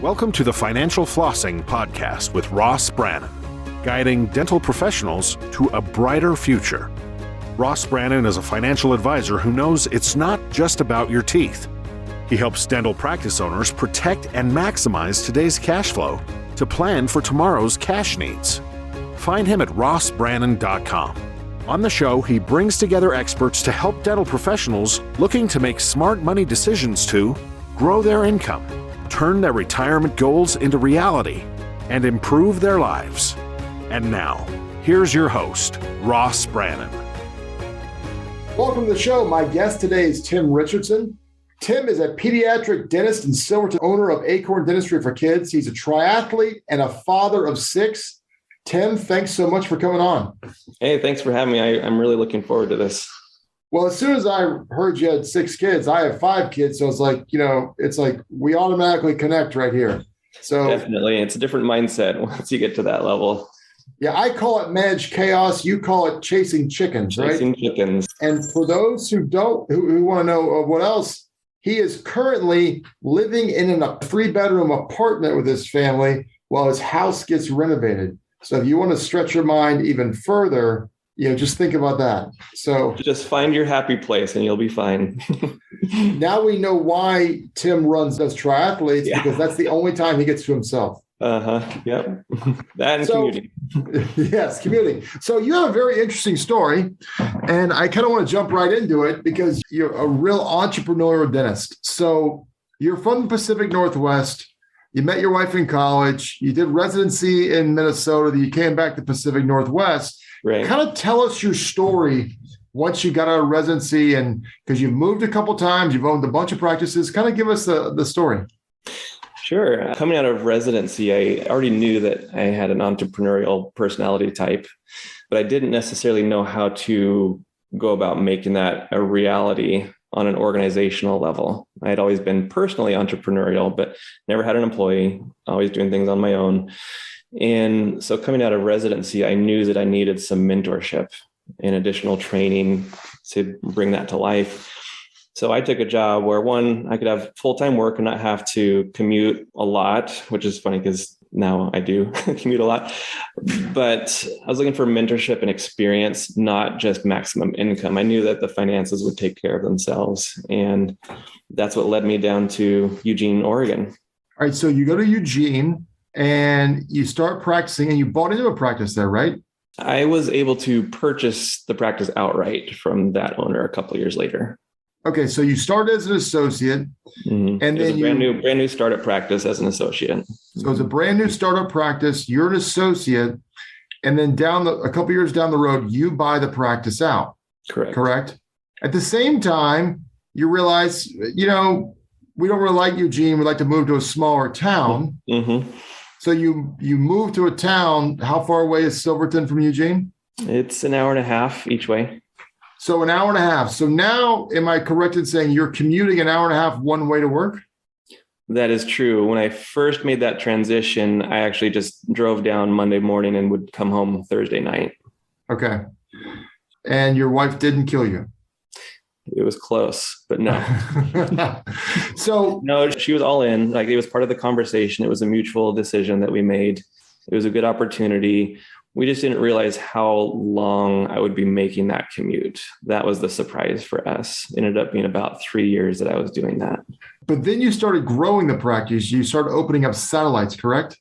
Welcome to the Financial Flossing Podcast with Ross Brannan, guiding dental professionals to a brighter future. Ross Brannan is a financial advisor who knows it's not just about your teeth. He helps dental practice owners protect and maximize today's cash flow to plan for tomorrow's cash needs. Find him at rossbrannan.com. On the show, he brings together experts to help dental professionals looking to make smart money decisions to grow their income, turn their retirement goals into reality, and improve their lives. And now, here's your host, Ross Brannan. Welcome to the show. My guest today is Tim Richardson. Tim is a pediatric dentist in Silverton, owner of Acorn Dentistry for Kids. He's a triathlete and a father of 6. Tim, thanks so much for coming on. Hey, thanks for having me. I'm really looking forward to this. Well, as soon as I heard you had 6 kids, I have 5 kids. So it's like, it's like we automatically connect right here. So definitely. It's a different mindset once you get to that level. Yeah, I call it managed chaos. You call it chasing chickens, right? Chasing chickens. And for those who want to know what else, he is currently living in a 3-bedroom apartment with his family while his house gets renovated. So if you want to stretch your mind even further, just think about that. So just find your happy place and you'll be fine. Now we know why Tim does triathletes, because that's the only time he gets to himself. Yep. That and commuting. Yes, commuting. So you have a very interesting story, and I kind of want to jump right into it because you're a real entrepreneurial dentist. So you're from the Pacific Northwest. You met your wife in college. You did residency in Minnesota. Then you came back to Pacific Northwest. Right. Kind of tell us your story once you got out of residency, and because you've moved a couple times, you've owned a bunch of practices. Kind of give us the story. Sure. Coming out of residency, I already knew that I had an entrepreneurial personality type, but I didn't necessarily know how to go about making that a reality on an organizational level. I had always been personally entrepreneurial, but never had an employee, always doing things on my own. And so coming out of residency, I knew that I needed some mentorship and additional training to bring that to life. So I took a job where, one, I could have full-time work and not have to commute a lot, which is funny because now I do commute a lot. But I was looking for mentorship and experience, not just maximum income. I knew that the finances would take care of themselves. And that's what led me down to Eugene, Oregon. All right. So you go to Eugene and you start practicing, and you bought into a practice there, right? I was able to purchase the practice outright from that owner a couple of years later. Okay, so you started as an associate, and then it was a brand new startup practice as an associate. So it's a brand new startup practice. You're an associate, and then a couple of years down the road, you buy the practice out. Correct. At the same time, you realize, we don't really like Eugene. We'd like to move to a smaller town. Mm-hmm. So you move to a town. How far away is Silverton from Eugene? It's an hour and a half each way. So an hour and a half. So now, am I correct in saying you're commuting an hour and a half one way to work? That is true. When I first made that transition, I actually just drove down Monday morning and would come home Thursday night. Okay. And your wife didn't kill you? It was close, but no. So no, she was all in. Like, it was part of the conversation. It was a mutual decision that we made. It was a good opportunity. We just didn't realize how long I would be making that commute. That was the surprise for us. It ended up being about 3 years that I was doing that. But then you started growing the practice. You started opening up satellites, correct?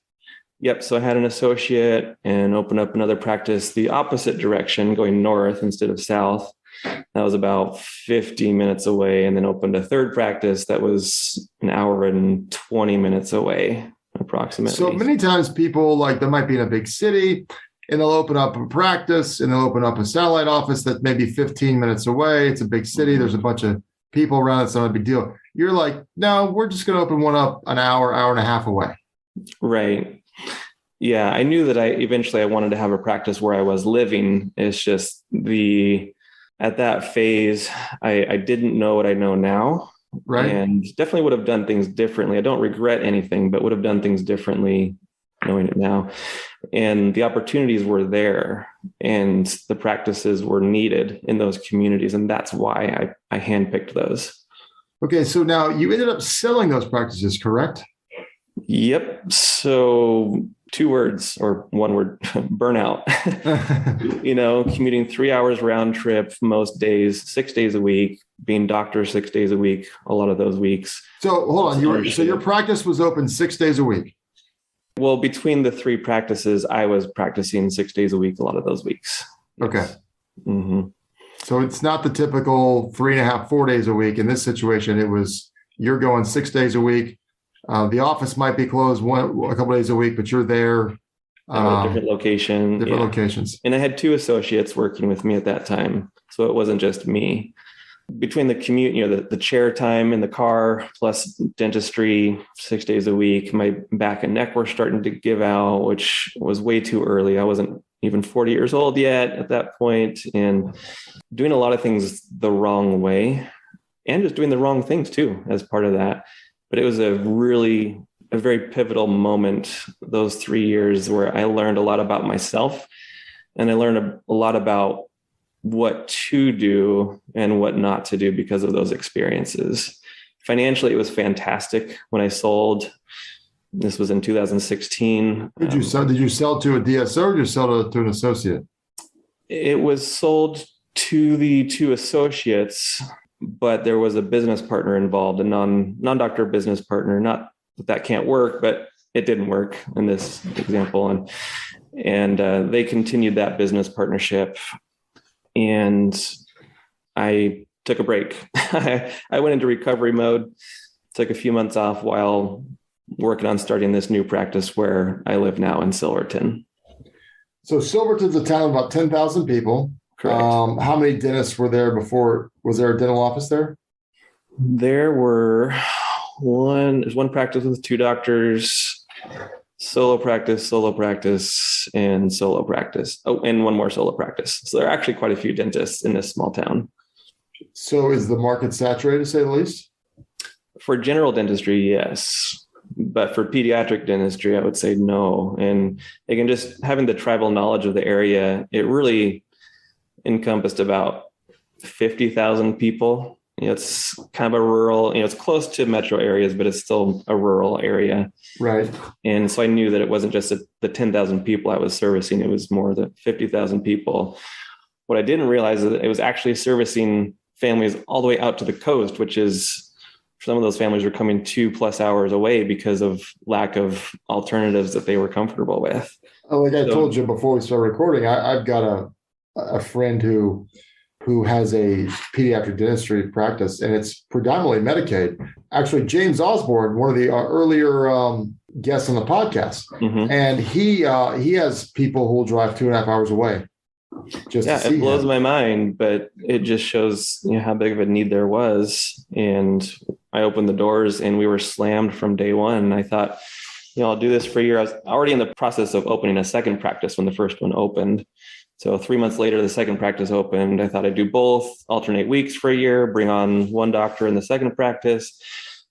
Yep. So I had an associate and opened up another practice the opposite direction, going north instead of south. That was about 50 minutes away, and then opened a third practice that was an hour and 20 minutes away, approximately. So many times people, they might be in a big city, and they'll open up a practice, and they'll open up a satellite office that may be 15 minutes away. It's a big city. There's a bunch of people around. It's not a big deal. You're like, no, we're just going to open one up an hour and a half away. Right. Yeah. I knew that I wanted to have a practice where I was living. It's just at that phase, I didn't know what I know now. Right. And definitely would have done things differently. I don't regret anything, but would have done things differently knowing it now. And the opportunities were there, and the practices were needed in those communities. And that's why I handpicked those. Okay. So now you ended up selling those practices, correct? Yep. So 2 words or 1 word, burnout. Commuting 3 hours round trip most days, 6 days a week, being doctor 6 days a week, a lot of those weeks. So hold on, so your practice was open 6 days a week? Well, between the 3 practices, I was practicing 6 days a week, a lot of those weeks. Yes. Okay. Mm-hmm. So it's not the typical 3.5, 4 days a week. In this situation, you're going 6 days a week. The office might be closed a couple days a week, but you're there. At a different location. Different locations. And I had 2 associates working with me at that time. So it wasn't just me. Between the commute, the chair time in the car, plus dentistry 6 days a week, my back and neck were starting to give out, which was way too early. I wasn't even 40 years old yet at that point, and doing a lot of things the wrong way and just doing the wrong things too as part of that. But it was a very pivotal moment, those 3 years, where I learned a lot about myself, and I learned a lot about what to do and what not to do because of those experiences. Financially, it was fantastic when I sold. This was in 2016. Did you sell to a DSO or did you sell to an associate? It was sold to the 2 associates, but there was a business partner involved, a non-doctor business partner. Not that can't work, but it didn't work in this example. And they continued that business partnership. And I took a break. I went into recovery mode, took a few months off while working on starting this new practice where I live now in Silverton. So Silverton's a town of about 10,000 people. Correct. How many dentists were there before? Was there a dental office there? There's one practice with 2 doctors, solo practice, and solo practice. Oh, and one more solo practice. So there are actually quite a few dentists in this small town. So is the market saturated, to say the least? For general dentistry, yes. But for pediatric dentistry, I would say no. And again, just having the tribal knowledge of the area, it really encompassed about 50,000 people. It's kind of a rural, it's close to metro areas, but it's still a rural area. Right. And so I knew that it wasn't just the 10,000 people I was servicing. It was more than 50,000 people. What I didn't realize is that it was actually servicing families all the way out to the coast, which is, some of those families were coming 2+ hours away because of lack of alternatives that they were comfortable with. Like I told you before we started recording, I've got a friend who has a pediatric dentistry practice, and it's predominantly Medicaid. Actually, James Osborne, one of the earlier guests on the podcast, and he has people who will drive 2.5 hours away. It blows my mind, but it just shows how big of a need there was. And I opened the doors, and we were slammed from day one. I thought, I'll do this for a year. I was already in the process of opening a second practice when the first one opened. So 3 months later, the second practice opened. I thought I'd do both, alternate weeks for a year, bring on one doctor in the second practice.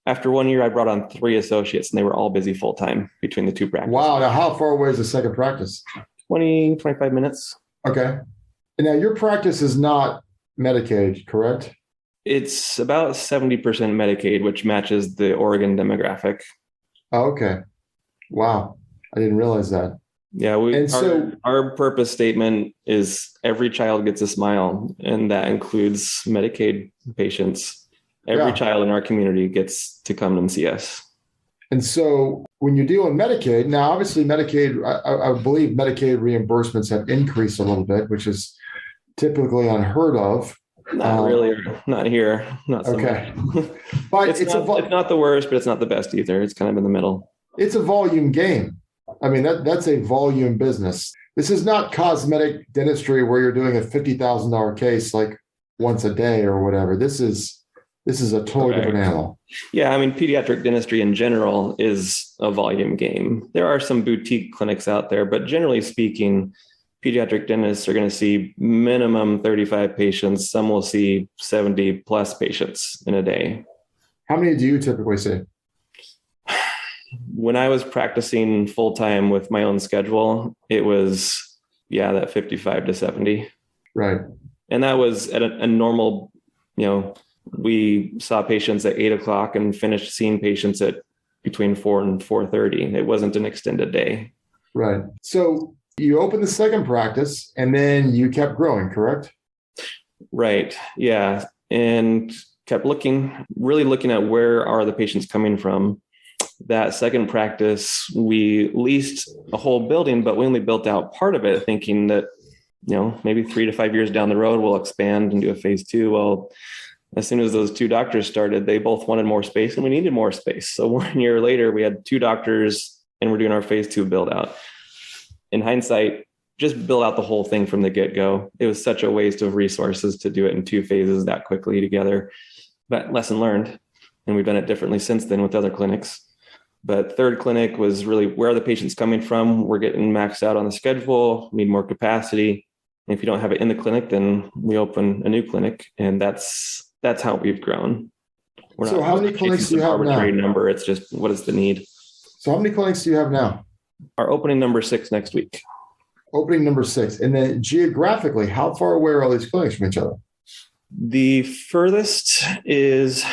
After 1 year, I brought on 3 associates, and they were all busy full-time between the 2 practices. Wow. Now, how far away is the second practice? 25 minutes. Okay. And now your practice is not Medicaid, correct? It's about 70% Medicaid, which matches the Oregon demographic. Oh, okay. Wow. I didn't realize that. Yeah, our purpose statement is every child gets a smile, and that includes Medicaid patients. Every child in our community gets to come and see us. And so when you're dealing Medicaid, now obviously Medicaid, I believe Medicaid reimbursements have increased a little bit, which is typically unheard of. Not really, not here, not so okay. much. But it's not the worst, but it's not the best either. It's kind of in the middle. It's a volume game. I mean, that's a volume business. This is not cosmetic dentistry where you're doing a $50,000 case like once a day or whatever. This is a totally different animal. Yeah, I mean, pediatric dentistry in general is a volume game. There are some boutique clinics out there, but generally speaking, pediatric dentists are going to see minimum 35 patients. Some will see 70 plus patients in a day. How many do you typically see? When I was practicing full-time with my own schedule, it was, that 55 to 70. Right. And that was at a normal, we saw patients at 8 o'clock and finished seeing patients at between 4 and 4:30. It wasn't an extended day. Right. So you opened the second practice and then you kept growing, correct? Right. Yeah. And kept really looking at where are the patients coming from. That second practice, we leased a whole building, but we only built out part of it, thinking that, maybe 3 to 5 years down the road, we'll expand and do a phase 2. Well, as soon as those 2 doctors started, they both wanted more space and we needed more space. So 1 year later, we had 2 doctors and we're doing our phase 2 build out. In hindsight, just build out the whole thing from the get-go. It was such a waste of resources to do it in 2 phases that quickly together, but lesson learned. And we've done it differently since then with other clinics. But third clinic was really, where are the patients coming from? We're getting maxed out on the schedule, need more capacity. And if you don't have it in the clinic, then we open a new clinic. And that's how we've grown. So how many clinics do you have now? Arbitrary number. It's just, what is the need? So how many clinics do you have now? Our opening number 6 next week. Opening number 6. And then geographically, how far away are all these clinics from each other? The furthest is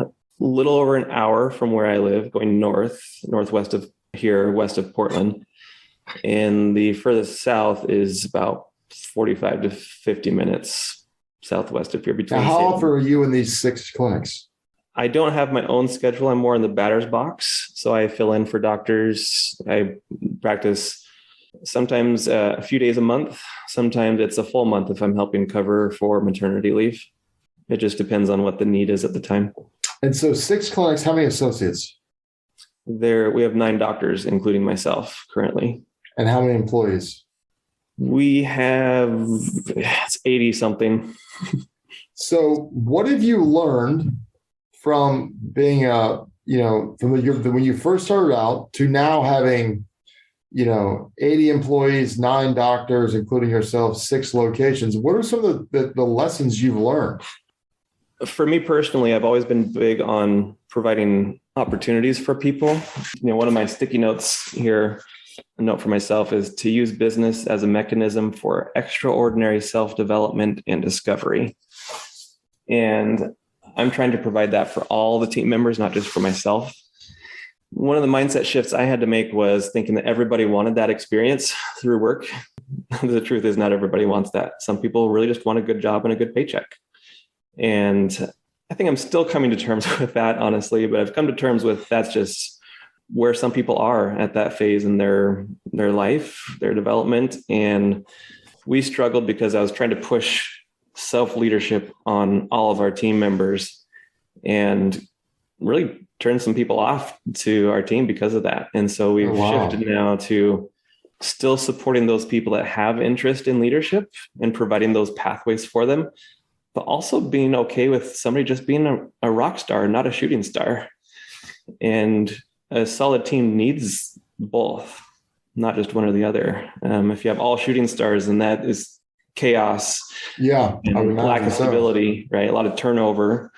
a little over an hour from where I live, going northwest of here, west of Portland. And the furthest south is about 45 to 50 minutes southwest of here. Now, how often are you in these 6 clinics? I don't have my own schedule. I'm more in the batter's box. So I fill in for doctors. I practice sometimes a few days a month. Sometimes it's a full month if I'm helping cover for maternity leave. It just depends on what the need is at the time. And so 6 clinics, how many associates? We have 9 doctors, including myself currently. And how many employees? We have 80 something. So what have you learned from being from when you first started out to now having 80 employees, 9 doctors, including yourself, 6 locations? What are some of the lessons you've learned? For me personally, I've always been big on providing opportunities for people. One of my sticky notes here, a note for myself, is to use business as a mechanism for extraordinary self-development and discovery. And I'm trying to provide that for all the team members, not just for myself. One of the mindset shifts I had to make was thinking that everybody wanted that experience through work. The truth is, not everybody wants that. Some people really just want a good job and a good paycheck. And I think I'm still coming to terms with that, honestly, but I've come to terms with that's just where some people are at that phase in their life, their development. And we struggled because I was trying to push self-leadership on all of our team members and really turned some people off to our team because of that. And so we've shifted now to still supporting those people that have interest in leadership and providing those pathways for them, but also being okay with somebody just being a rock star, not a shooting star. And a solid team needs both, not just one or the other. If you have all shooting stars, then that is chaos. Yeah. And lack of stability, right? A lot of turnover.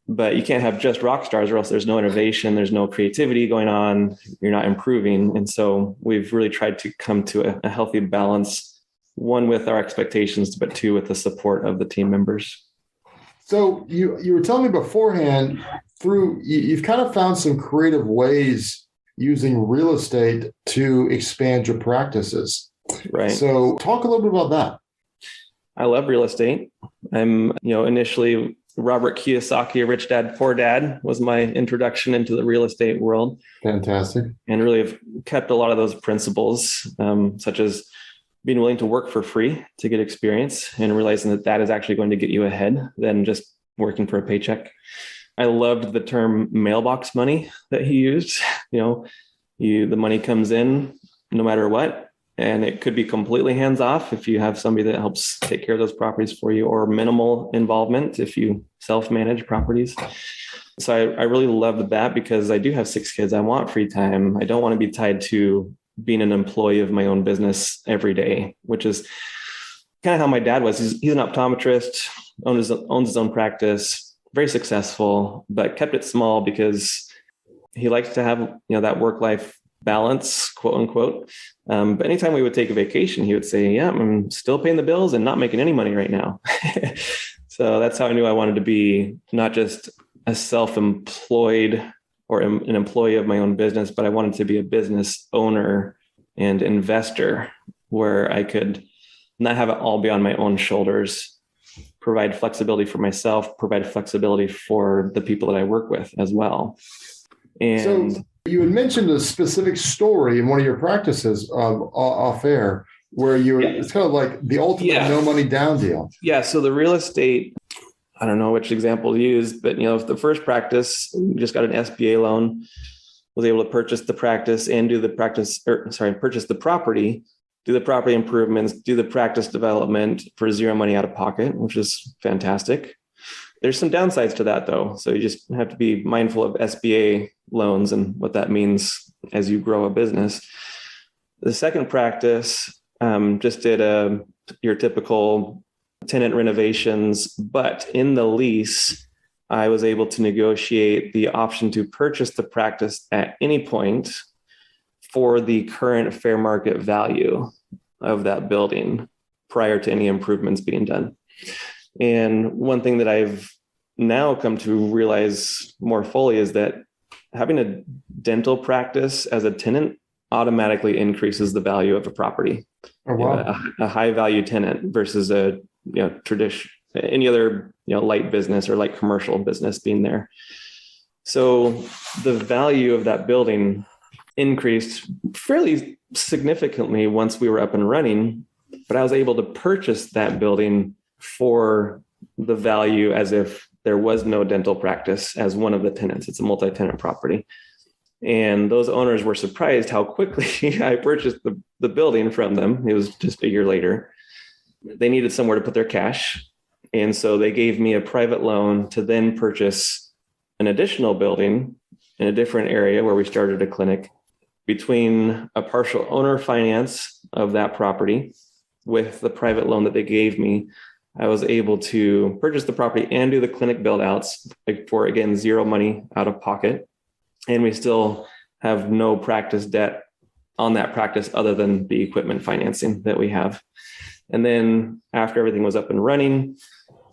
But you can't have just rock stars or else there's no innovation, there's no creativity going on, you're not improving. And so we've really tried to come to a healthy balance, one with our expectations, but 2 with the support of the team members. So you were telling me beforehand, you've kind of found some creative ways using real estate to expand your practices. Right. So talk a little bit about that. I love real estate. I'm, initially Robert Kiyosaki, Rich Dad, Poor Dad was my introduction into the real estate world. Fantastic. And really have kept a lot of those principles, such as being willing to work for free to get experience and realizing that is actually going to get you ahead than just working for a paycheck. I loved the term mailbox money that he used. The money comes in no matter what. And it could be completely hands off if you have somebody that helps take care of those properties for you, or minimal involvement if you self-manage properties. So I really loved that because I do have 6 kids. I want free time. I don't want to be tied to being an employee of my own business every day, which is kind of how my dad was. He's an optometrist, owns his own practice, very successful, but kept it small because he likes to have, that work-life balance, quote unquote. But anytime we would take a vacation, he would say, yeah, I'm still paying the bills and not making any money right now. So that's how I knew I wanted to be not just a self-employed or an employee of my own business, but I wanted to be a business owner and investor where I could not have it all be on my own shoulders, provide flexibility for myself, provide flexibility for the people that I work with as well. And so you had mentioned a specific story in one of your practices off air where it's kind of like the ultimate no money down deal. Yeah. So the real estate, I don't know which example to use, but the first practice just got an SBA loan, was able to purchase the practice and purchase the property, do the property improvements, do the practice development for zero money out of pocket, which is fantastic. There's some downsides to that though. So you just have to be mindful of SBA loans and what that means as you grow a business. The second practice just did your typical tenant renovations, but in the lease, I was able to negotiate the option to purchase the practice at any point for the current fair market value of that building prior to any improvements being done. And one thing that I've now come to realize more fully is that having a dental practice as a tenant automatically increases the value of a property. Oh, wow. A high value tenant versus a tradition, any other light business or light commercial business being there. So the value of that building increased fairly significantly once we were up and running, but I was able to purchase that building for the value as if there was no dental practice as one of the tenants. It's a multi-tenant property. And those owners were surprised how quickly I purchased the building from them. It was just a year later. They needed somewhere to put their cash. And so they gave me a private loan to then purchase an additional building in a different area where we started a clinic. Between a partial owner finance of that property with the private loan that they gave me, I was able to purchase the property and do the clinic build outs for, again, zero money out of pocket. And we still have no practice debt on that practice other than the equipment financing that we have. And then after everything was up and running,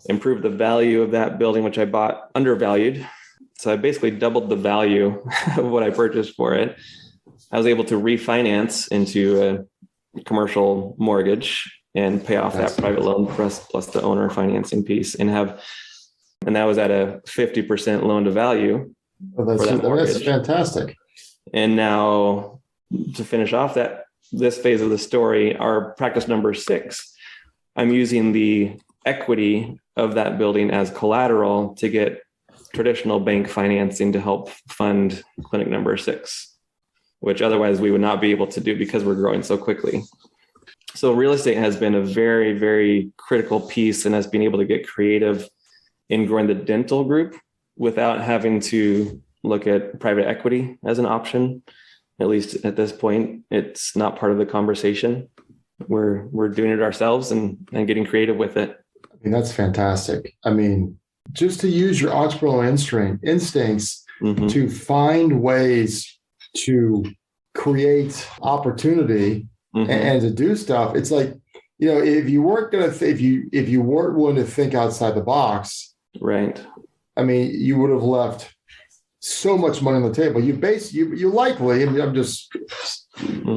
improved the value of that building, which I bought undervalued. So I basically doubled the value of what I purchased for it. I was able to refinance into a commercial mortgage and pay off that private loan plus the owner financing piece and that was at a 50% loan to value. Well, that's fantastic. And now to finish off this phase of the story, our practice number 6, I'm using the equity of that building as collateral to get traditional bank financing to help fund clinic number 6, which otherwise we would not be able to do because we're growing so quickly. So real estate has been a very, very critical piece in us being able to get creative in growing the dental group without having to look at private equity as an option. At least at this point, it's not part of the conversation. We're doing it ourselves and getting creative with it. I mean, that's fantastic. I mean, just to use your entrepreneurial instincts to find ways to create opportunity and to do stuff. It's like, if you weren't going to, if you weren't willing to think outside the box, right? I mean, you would have left so much money on the table. You likely, and I'm just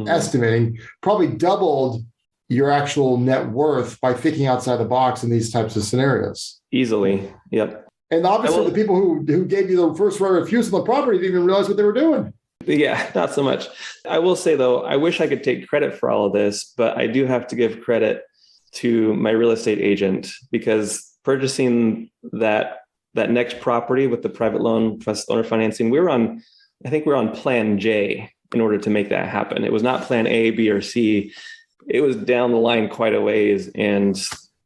estimating, probably doubled your actual net worth by thinking outside the box in these types of scenarios. Easily. Yep. And obviously the people who gave you the first right of refusal on the property didn't even realize what they were doing. Yeah, not so much. I will say, though, I wish I could take credit for all of this, but I do have to give credit to my real estate agent because purchasing that next property with the private loan plus owner financing, I think we were on plan J in order to make that happen. It was not plan A, B, or C. It was down the line quite a ways. And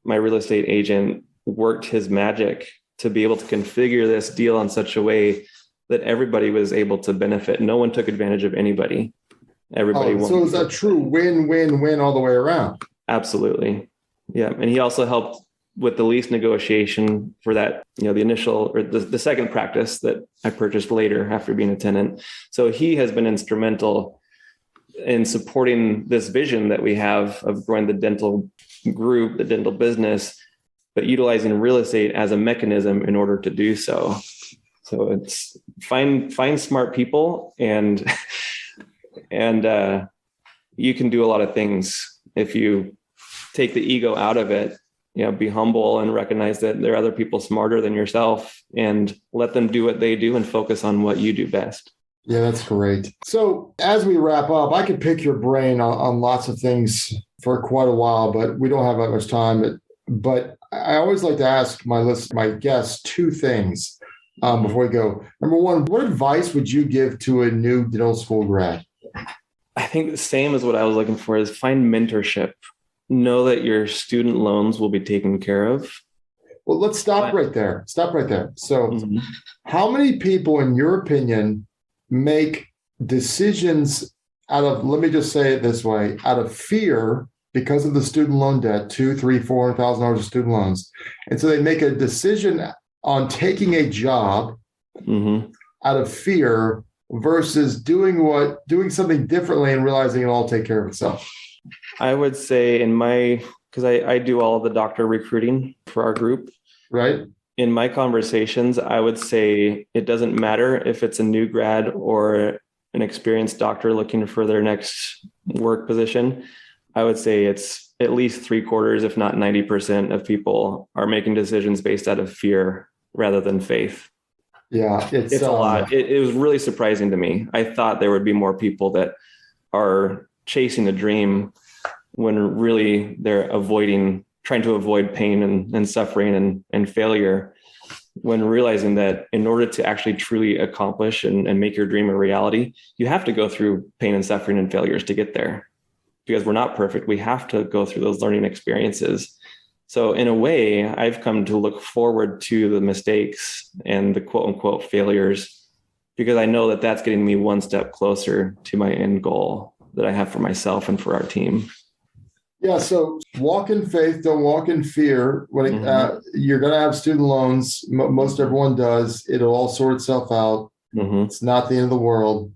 my real estate agent worked his magic to be able to configure this deal in such a way that everybody was able to benefit. No one took advantage of anybody. Everybody won. So it's a true win-win-win all the way around. Absolutely. Yeah. And he also helped with the lease negotiation for that, the initial or the second practice that I purchased later after being a tenant. So he has been instrumental in supporting this vision that we have of growing the dental group, the dental business, but utilizing real estate as a mechanism in order to do so. So it's find smart people, and you can do a lot of things if you take the ego out of it. Be humble and recognize that there are other people smarter than yourself, and let them do what they do and focus on what you do best. Yeah, that's great. So as we wrap up, I could pick your brain on lots of things for quite a while, but we don't have that much time. But I always like to ask my guests two things before we go. Number one, what advice would you give to a new dental school grad? I think the same as what I was looking for is find mentorship. Know that your student loans will be taken care of. Well, let's stop right there. So how many people, in your opinion, make decisions out of, let me just say it this way, out of fear because of the student loan debt, $200,000, $300,000, $400,000 of student loans. And so they make a decision on taking a job out of fear versus doing something differently and realizing it'll all take care of itself. I would say because I do all of the doctor recruiting for our group. Right. In my conversations, I would say it doesn't matter if it's a new grad or an experienced doctor looking for their next work position. I would say it's at least 3/4, if not 90% of people are making decisions based out of fear rather than faith. Yeah, it's a lot. It was really surprising to me. I thought there would be more people that are chasing a dream when really they're trying to avoid pain and suffering and failure, when realizing that in order to actually truly accomplish and make your dream a reality, you have to go through pain and suffering and failures to get there. Because we're not perfect, we have to go through those learning experiences. So in a way, I've come to look forward to the mistakes and the quote unquote failures, because I know that that's getting me one step closer to my end goal that I have for myself and for our team. Yeah. So walk in faith, don't walk in fear. When you're going to have student loans, most everyone does. It'll all sort itself out. It's not the end of the world.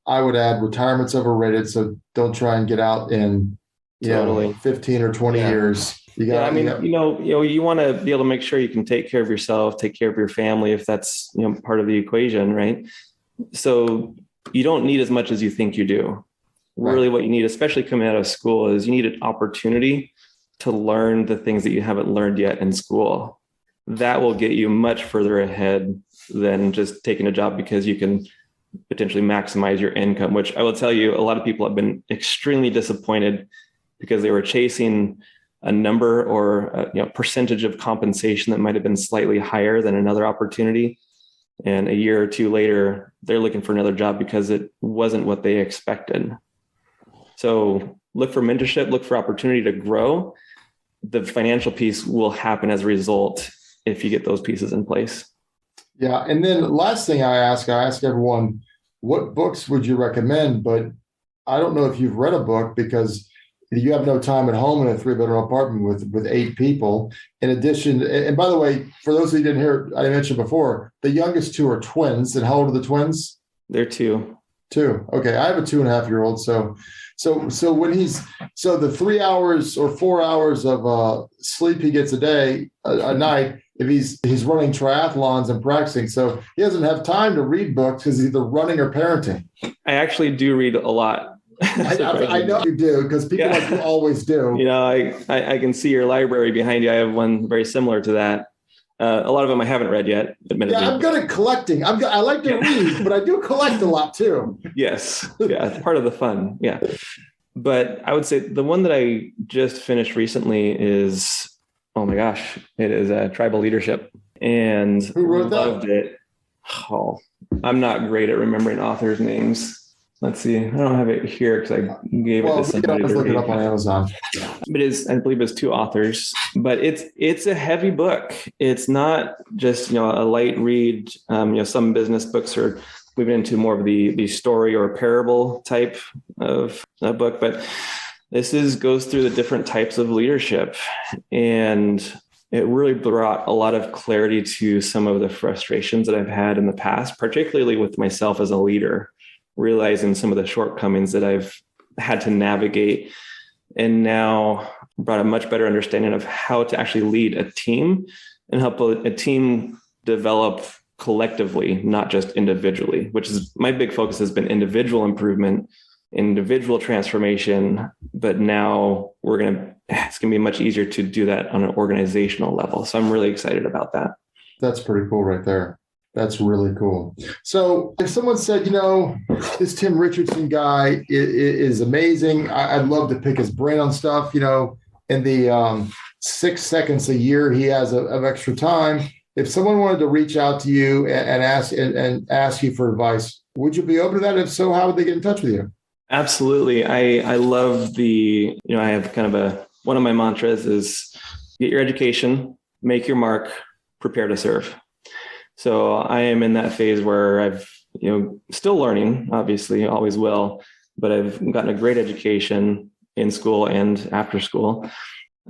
I would add retirement's overrated. So don't try and get out in 15 or 20 years. You want to be able to make sure you can take care of yourself, take care of your family, if that's part of the equation, right? So you don't need as much as you think you do. Really what you need, especially coming out of school, is you need an opportunity to learn the things that you haven't learned yet in school. That will get you much further ahead than just taking a job because you can potentially maximize your income, which I will tell you, a lot of people have been extremely disappointed because they were chasing a number or a percentage of compensation that might have been slightly higher than another opportunity. And a year or two later, they're looking for another job because it wasn't what they expected. So look for mentorship, look for opportunity to grow. The financial piece will happen as a result if you get those pieces in place. Yeah. And then last thing I ask everyone, what books would you recommend? But I don't know if you've read a book because you have no time at home in a 3-bedroom apartment with 8 people. In addition, and by the way, for those who didn't hear, I mentioned before, the youngest 2 are twins. And how old are the twins? They're 2. 2. Okay. I have a 2.5-year-old. So when the 3 hours or 4 hours of sleep he gets a night, if he's running triathlons and practicing, so he doesn't have time to read books because he's either running or parenting. I actually do read a lot. I know you do, because people like you always do. I can see your library behind you. I have one very similar to that. A lot of them I haven't read yet, admittedly. Yeah, I'm good at collecting. I like to read, but I do collect a lot too. Yes. Yeah, it's part of the fun. Yeah. But I would say the one that I just finished recently is, oh my gosh, it is Tribal Leadership. And who wrote that? Loved it. Oh, I'm not great at remembering authors' names. Let's see. I don't have it here because I gave it to somebody. Let's look it up on Amazon. But I believe it's 2 authors. But it's a heavy book. It's not just a light read. Some business books are moving into more of the story or parable type of a book. But this goes through the different types of leadership, and it really brought a lot of clarity to some of the frustrations that I've had in the past, particularly with myself as a leader, realizing some of the shortcomings that I've had to navigate, and now brought a much better understanding of how to actually lead a team and help a team develop collectively, not just individually, which is my big focus has been individual improvement, individual transformation. But now it's going to be much easier to do that on an organizational level. So I'm really excited about that. That's pretty cool right there. That's really cool. So if someone said, this Tim Richardson guy is amazing, I'd love to pick his brain on stuff, in the 6 seconds a year he has of extra time. If someone wanted to reach out to you and ask you for advice, would you be open to that? If so, how would they get in touch with you? Absolutely. I love I have kind of one of my mantras is get your education, make your mark, prepare to serve. So I am in that phase where I've, still learning, obviously, always will, but I've gotten a great education in school and after school.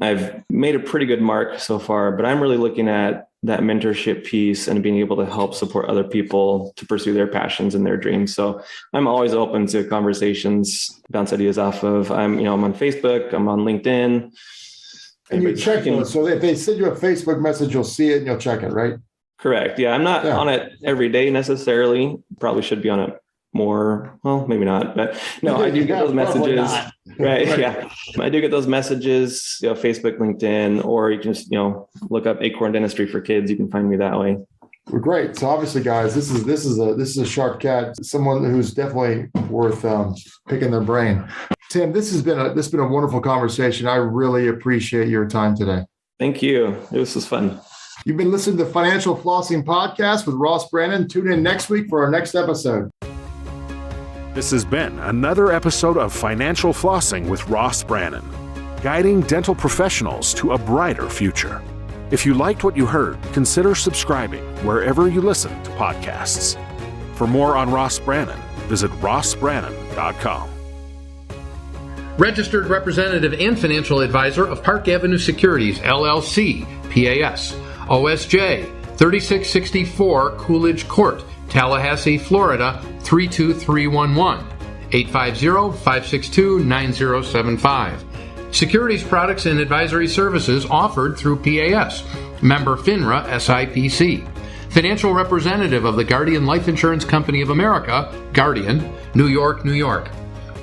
I've made a pretty good mark so far, but I'm really looking at that mentorship piece and being able to help support other people to pursue their passions and their dreams. So I'm always open to conversations, bounce ideas off of. I'm on Facebook, I'm on LinkedIn. And you check it. So if they send you a Facebook message, you'll see it and you'll check it, right? Correct. Yeah. I'm not on it every day necessarily. Probably should be on it more. Well, maybe not, but no, I do get those messages. Right. Yeah. I do get those messages, Facebook, LinkedIn, or you can just, look up Acorn Dentistry for Kids. You can find me that way. Well, great. So obviously, guys, this is a sharp cat, someone who's definitely worth picking their brain. Tim, this has been a wonderful conversation. I really appreciate your time today. Thank you. This was fun. You've been listening to the Financial Flossing Podcast with Ross Brannan. Tune in next week for our next episode. This has been another episode of Financial Flossing with Ross Brannan, guiding dental professionals to a brighter future. If you liked what you heard, consider subscribing wherever you listen to podcasts. For more on Ross Brannan, visit rossbrannan.com. Registered representative and financial advisor of Park Avenue Securities, LLC, PAS, OSJ 3664 Coolidge Court, Tallahassee, Florida 32311, 850-562-9075. Securities products and advisory services offered through PAS, member FINRA SIPC. Financial representative of the Guardian Life Insurance Company of America, Guardian, New York, New York.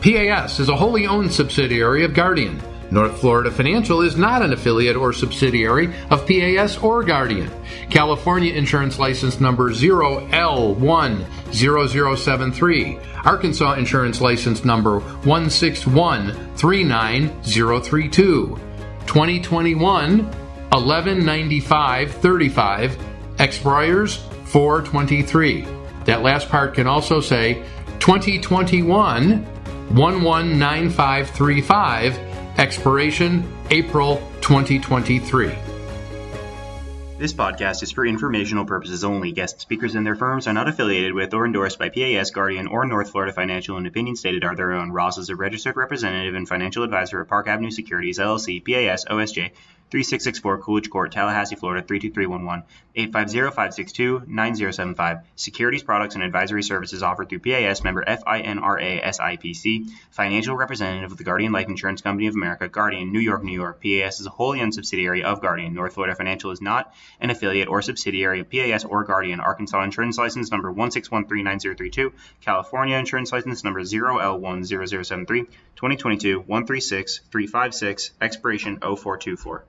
PAS is a wholly owned subsidiary of Guardian. North Florida Financial is not an affiliate or subsidiary of PAS or Guardian. California Insurance License Number 0L10073. Arkansas Insurance License Number 161-39032. 2021 119535. Expires 423. That last part can also say 2021 119535. Expiration April 2023. This podcast is for informational purposes only. Guest speakers and their firms are not affiliated with or endorsed by PAS, Guardian, or North Florida Financial, and opinions stated are their own. Ross is a registered representative and financial advisor of Park Avenue Securities, LLC, PAS, OSJ, 3664 Coolidge Court, Tallahassee, Florida 32311, 850-562-9075. Securities products and advisory services offered through PAS, member FINRA SIPC. Financial representative of the Guardian Life Insurance Company of America, Guardian, New York, New York. PAS is a wholly owned subsidiary of Guardian. North Florida Financial is not an affiliate or subsidiary of PAS or Guardian. Arkansas Insurance License Number 161-39032. California Insurance License Number 0L10073. 2022-136356. Expiration 0424.